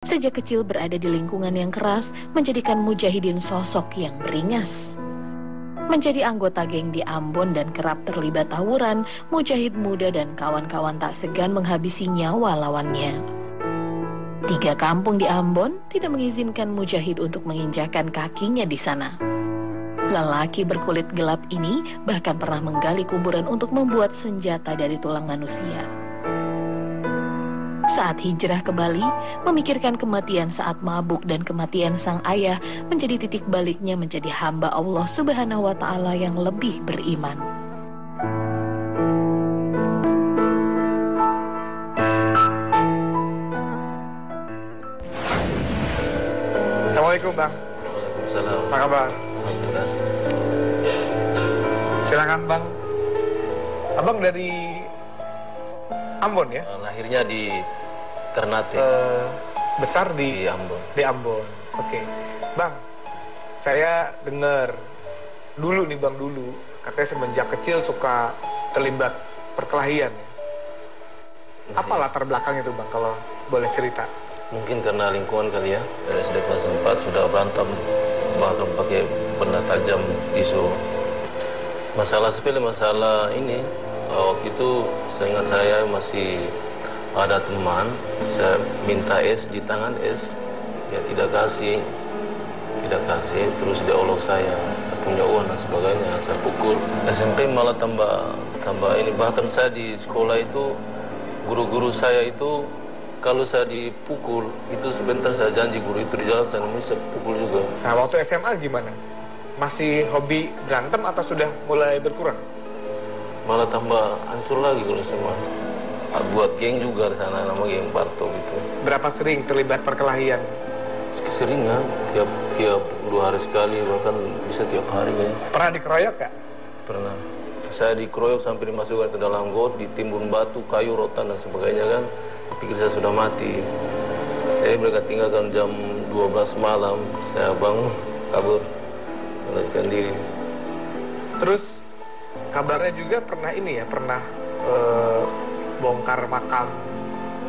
Sejak kecil berada di lingkungan yang keras menjadikan Mujahidin sosok yang beringas. Menjadi anggota geng di Ambon dan kerap terlibat tawuran, Mujahid muda dan kawan-kawan tak segan menghabisi nyawa lawannya. 3 kampung di Ambon tidak mengizinkan Mujahid untuk menginjakan kakinya di sana. Lelaki berkulit gelap ini bahkan pernah menggali kuburan untuk membuat senjata dari tulang manusia. Saat hijrah ke Bali, memikirkan kematian saat mabuk dan kematian sang ayah menjadi titik baliknya menjadi hamba Allah Subhanahu wa Ta'ala yang lebih beriman. Assalamualaikum, Bang. Waalaikumsalam. Apa kabar? Alhamdulillah. Silakan, Bang. Abang dari Ambon ya? Lahirnya di Ternate. Besar di Ambon. Di Ambon. Oke. Bang, saya dengar dulu nih, Bang, dulu katanya semenjak kecil suka terlibat perkelahian ya. Apa latar belakangnya tuh, Bang, kalau boleh cerita? Mungkin karena lingkungan kali ya. Dari SD kelas 4 sudah berantem, bahkan pakai benda tajam, pisau. Masalah sepele, masalah ini waktu itu seingat saya masih ada teman, saya minta es di tangan es, ya tidak kasih, terus dia olok saya, punya uang dan sebagainya, saya pukul. SMP malah tambah ini, bahkan saya di sekolah itu, guru-guru saya itu, kalau saya dipukul, itu sebentar saya janji guru itu di jalan saya bisa pukul juga. Nah, waktu SMA gimana? Masih hobi berantem atau sudah mulai berkurang? Malah tambah hancur lagi kalau semua. Buat geng juga di sana, nama geng Parto gitu. Berapa sering terlibat perkelahian? Keseringan, tiap 2 hari sekali, bahkan bisa tiap hari kayaknya. Pernah dikeroyok gak? Pernah. Saya dikeroyok sampai dimasukkan ke dalam got, ditimbun batu, kayu, rotan dan sebagainya kan. Pikir saya sudah mati. Jadi mereka tinggalkan jam 12 malam, saya bangun, kabur, melarikan diri. Terus kabarnya juga pernah ini ya, pernah bongkar makam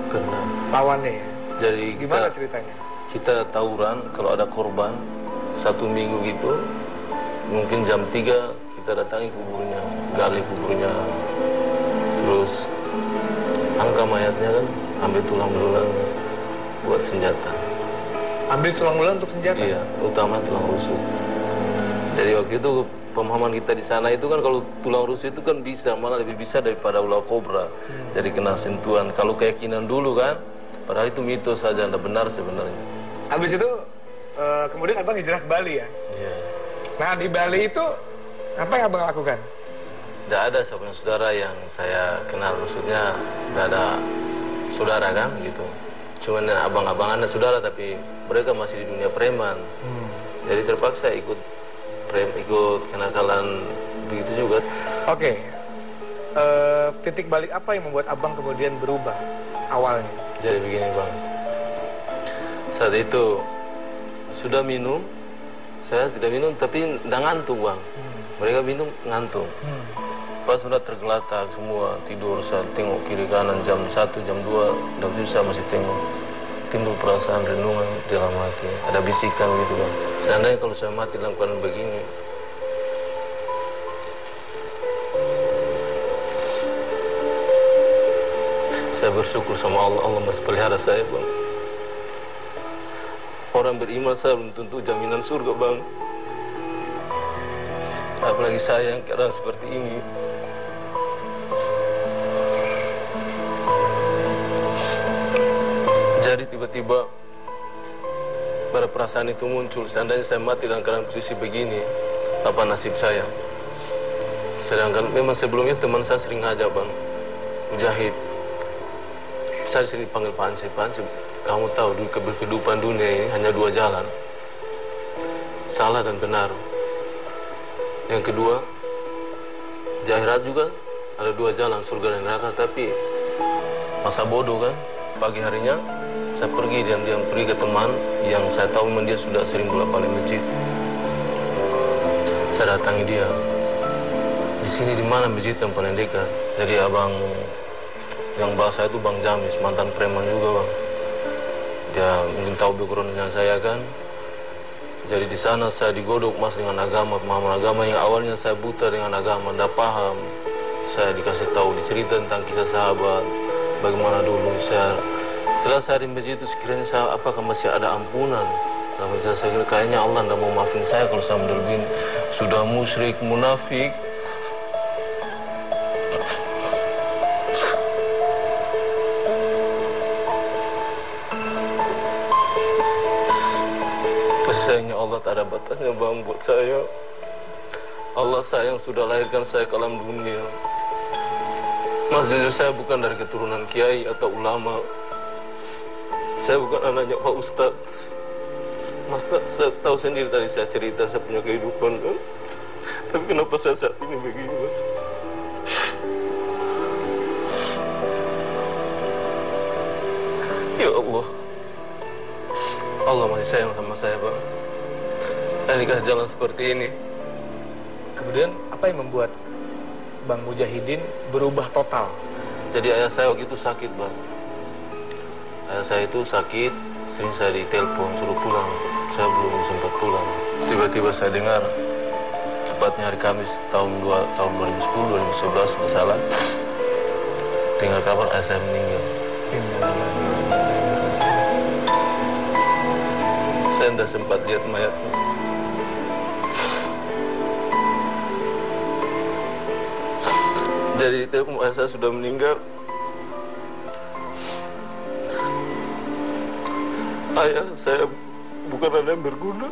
Karena lawannya ya. jadi Gimana ceritanya? kita tawuran, kalau ada korban 1 minggu gitu, mungkin jam 3 kita datangi kuburnya, gali kuburnya, terus angkat mayatnya kan, ambil tulang belulang buat senjata. Ambil tulang belulang untuk senjata? Iya, utama tulang rusuk. Jadi waktu itu pemahaman kita di sana itu kan kalau tulang rusuk itu kan bisa, malah lebih bisa daripada ular kobra. Jadi kena sentuhan. Kalau keyakinan dulu kan, padahal itu mitos saja, tidak benar sebenarnya. Habis itu kemudian abang hijrah ke Bali ya? Iya. Nah, di Bali itu apa yang abang lakukan? Tidak ada siapa saudara yang saya kenal, maksudnya tidak ada saudara kan gitu. Cuman abang-abangan ada saudara, tapi mereka masih di dunia preman. Jadi terpaksa ikut kenakalan begitu juga. Oke. Titik balik apa yang membuat abang kemudian berubah awalnya? Jadi begini bang, saat itu sudah minum, saya tidak minum tapi tidak ngantuk bang. Mereka minum ngantuk. Pas sudah tergeletak semua, tidur, saya tengok kiri kanan jam 1, jam 2, dan saya masih tengok. Timbul perasaan renungan di dalam hati, ada bisikan gitu bang. Seandainya kalau saya mati dalam keadaan begini, saya bersyukur sama Allah, Allah masih pelihara saya bang. Orang beriman saya belum tentu jaminan surga bang. Apalagi saya yang keadaan seperti ini. Jadi tiba-tiba pada perasaan itu muncul, seandainya saya mati dalam keadaan posisi begini, apa nasib saya? Sedangkan memang sebelumnya teman saya sering ngajak bang, Mujahid, saya sering panggil Pak Ansip, kamu tahu di kehidupan dunia ini hanya 2 jalan, salah dan benar. Yang kedua, di akhirat juga ada 2 jalan, surga dan neraka. Tapi masa bodoh kan, pagi harinya saya pergi diam-diam pergi ke teman yang saya tahu memang dia sudah sering bolak-balik masjid. Saya datangi dia. Di sini di mana masjid yang paling dekat? Jadi abang yang bahasa itu Bang Jamis, mantan preman juga bang. Dia ingin tahu backgroundnya saya kan. Jadi di sana saya digodok mas dengan agama, pemahaman agama yang awalnya saya buta dengan agama, tidak paham. Saya dikasih tahu, dicerita tentang kisah sahabat, bagaimana dulu saya. Setelah saya di masjid itu sekiranya saya, apakah masih ada ampunan? Namun saya kira kayaknya Allah tidak mau maafin saya kalau saya model begini. Sudah musyrik, munafik. Sayangnya Allah tak ada batasnya bang buat saya. Allah sayang sudah lahirkan saya ke alam dunia. Mas, jujur saya bukan dari keturunan kiai atau ulama. Saya bukan anaknya Pak Ustadz. Mas, saya tahu sendiri tadi saya cerita saya punya kehidupan kan. Tapi kenapa saya saat ini begini mas? Ya Allah, Allah masih sayang sama saya bang. Dan dikasih jalan seperti ini. Kemudian apa yang membuat Bang Mujahidin berubah total? Jadi ayah saya waktu itu sakit bang. Ayah saya itu sakit, sering saya ditelepon suruh pulang. Saya belum sempat pulang. Tiba-tiba saya dengar, tepatnya hari Kamis tahun 2010, 2011 tidak salah, dengar kabar ayah saya meninggal. Saya tidak sempat lihat mayatnya. Jadi telepon ayah saya sudah meninggal. Ayah saya bukan anak yang berguna.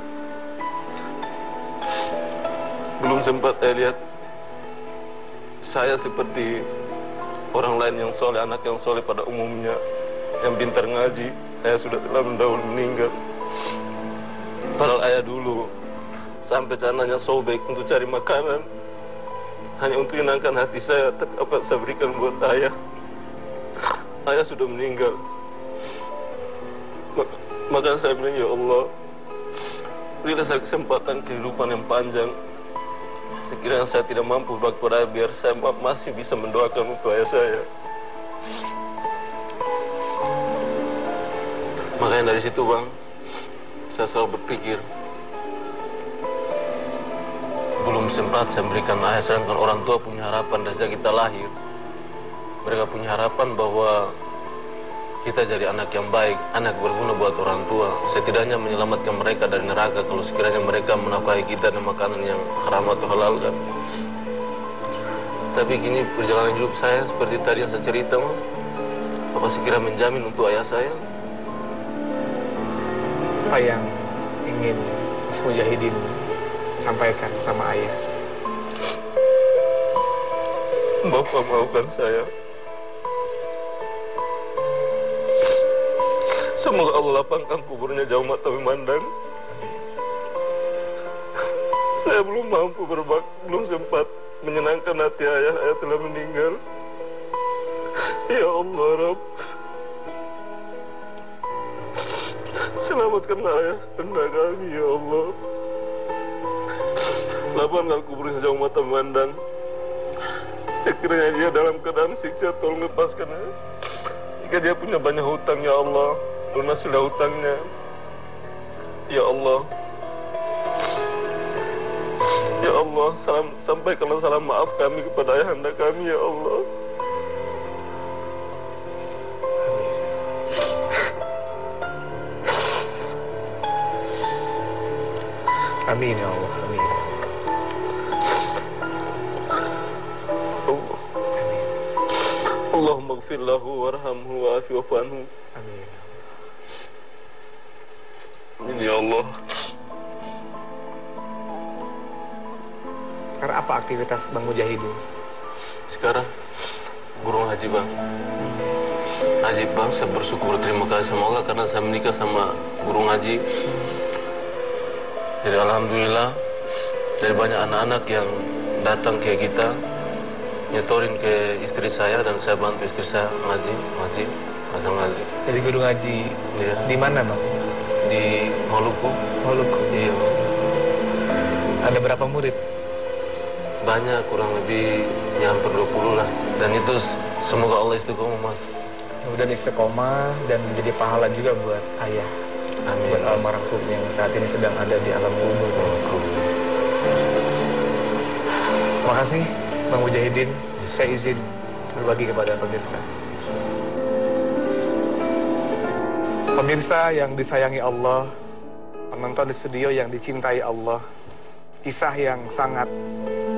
Belum sempat saya lihat saya seperti orang lain yang soleh, anak yang soleh pada umumnya, yang pintar ngaji. Ayah sudah telah mendahului meninggal. Padahal ayah dulu sampai cananya sobek untuk cari makanan, hanya untuk menyenangkan hati saya. Tapi apa saya berikan buat ayah? Ayah sudah meninggal. Maka saya bilang, ya Allah, berilah saya kesempatan kehidupan yang panjang. Sekiranya saya tidak mampu kepada ayah, biar saya masih bisa mendoakan untuk ayah saya. Makanya dari situ bang, saya selalu berpikir, belum sempat saya memberikan ayah, sedangkan orang tua punya harapan dari sejak kita lahir. Mereka punya harapan bahwa kita jadi anak yang baik, anak berguna buat orang tua. Setidaknya menyelamatkan mereka dari neraka kalau sekiranya mereka menafkahi kita dengan makanan yang haram atau halal kan. Tapi kini perjalanan hidup saya seperti tadi yang saya cerita mas. Apa sekira menjamin untuk ayah saya? Apa yang ingin Mas Mujahidin sampaikan sama ayah? Bapak maafkan saya. Semoga Allah lapangkan kuburnya jauh mata memandang. Saya belum mampu belum sempat menyenangkan hati ayah. Ayah telah meninggal. Ya Allah, Rabb, selamatkanlah ayah anda kami, ya Allah. Lapangkan kuburnya jauh mata memandang. Sekiranya dia dalam keadaan siksa, tolong lepaskan. Jika dia punya banyak hutang, ya Allah, lunasilah hutangnya. Ya Allah, ya Allah, sampaikanlah salam maaf kami kepada ayahanda kami, ya Allah. Amin ya Allah, amin. Allahumma gfir lahu warhamhu wa'afi wa'fu anhu. Amin. Amin ya Allah. Sekarang apa aktivitas Bang Mujahidin? Sekarang guru ngaji bang. Ngaji bang, saya bersyukur berterima kasih sama Allah karena saya menikah sama guru ngaji. Jadi alhamdulillah dari banyak anak-anak yang datang ke kita, nyetorin ke istri saya dan saya bantu istri saya ngaji. Jadi guru ngaji Iya. di mana Bang? Di Maluku. Maluku. Iya. Ada berapa murid? Banyak, kurang lebih ya hampir 20 lah. Dan itu semoga Allah istiqomah mas. kemudian istiqomah dan menjadi pahala juga buat ayah. Amin. Buat almarhum yang saat ini sedang ada di alam kubur. Terima kasih Bang Mujahidin. Saya izin berbagi kepada pemirsa. Pemirsa yang disayangi Allah, penonton di studio yang dicintai Allah, kisah yang sangat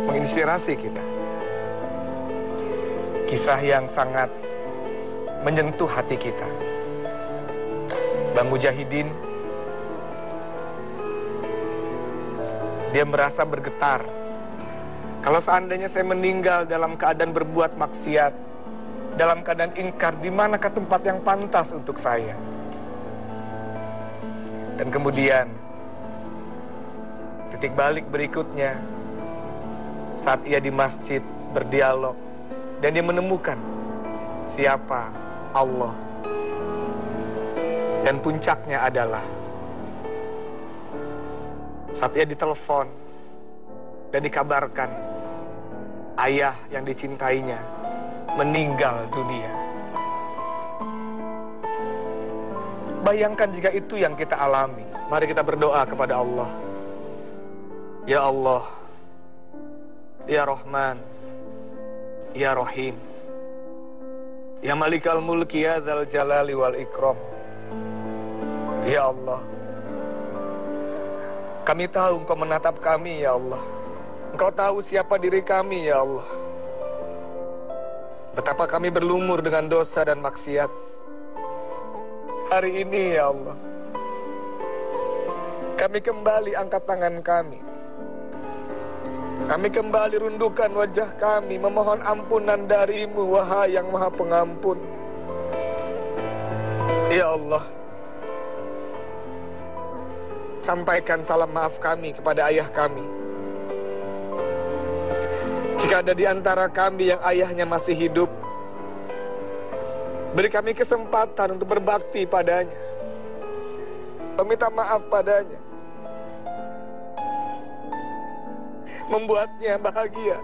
menginspirasi kita. Kisah yang sangat menyentuh hati kita. Bang Mujahidin, dia merasa bergetar. Kalau seandainya saya meninggal dalam keadaan berbuat maksiat, dalam keadaan ingkar, di manakah tempat yang pantas untuk saya? Dan kemudian, titik balik berikutnya, saat ia di masjid berdialog, dan dia menemukan siapa Allah. Dan puncaknya adalah saat ia ditelepon dan dikabarkan ayah yang dicintainya meninggal dunia. Bayangkan jika itu yang kita alami. Mari kita berdoa kepada Allah. Ya Allah, Ya Rahman, Ya Rahim, Ya Malikal Mulki, Ya Dzal Jalali wal Ikram. Ya Allah, kami tahu Engkau menatap kami, Ya Allah. Engkau tahu siapa diri kami, Ya Allah. Betapa kami berlumur dengan dosa dan maksiat. Hari ini, Ya Allah, kami kembali angkat tangan kami. Kami kembali rundukkan wajah kami, memohon ampunan dari-Mu, wahai yang Maha Pengampun. Ya Allah, sampaikan salam maaf kami kepada ayah kami. Jika ada di antara kami yang ayahnya masih hidup, beri kami kesempatan untuk berbakti padanya, meminta maaf padanya, membuatnya bahagia,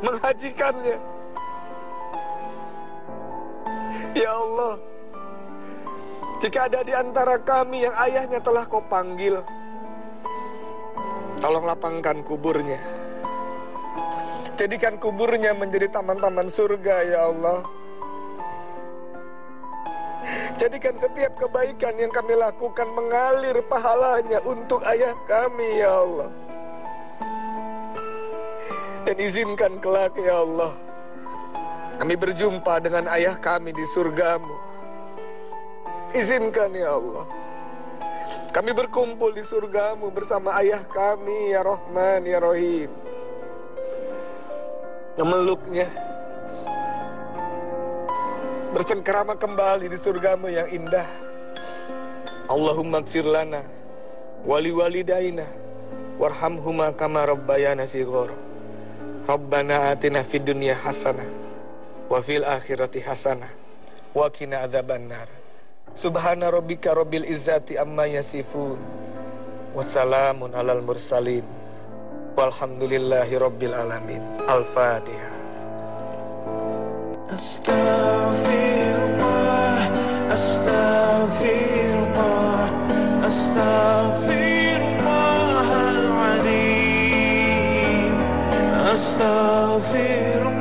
menghajikannya. Ya Allah, jika ada di antara kami yang ayahnya telah Kau panggil, tolong lapangkan kuburnya. Jadikan kuburnya menjadi taman-taman surga, Ya Allah. Jadikan setiap kebaikan yang kami lakukan mengalir pahalanya untuk ayah kami, Ya Allah. Dan izinkan kelak, Ya Allah, kami berjumpa dengan ayah kami di surga-Mu. Izinkan, Ya Allah, kami berkumpul di surga-Mu bersama ayah kami, Ya Rahman, Ya Rahim. Memeluknya, bercengkerama kembali di surga-Mu yang indah. Allahumma gfir lana wali walidaina warhamhuma kama rabbayana shighar. Rabbana atina fid dunya hasanah wa fil akhirati hasanah wa qina adzabannar. Subhana rabbika rabbil izzati amma yasifun wa salamun alal mursalin walhamdulillahi rabbil alamin. Al-Fatihah. Astaghfirullah, astaghfirullah, astaghfirullahal azim, astaghfirullah.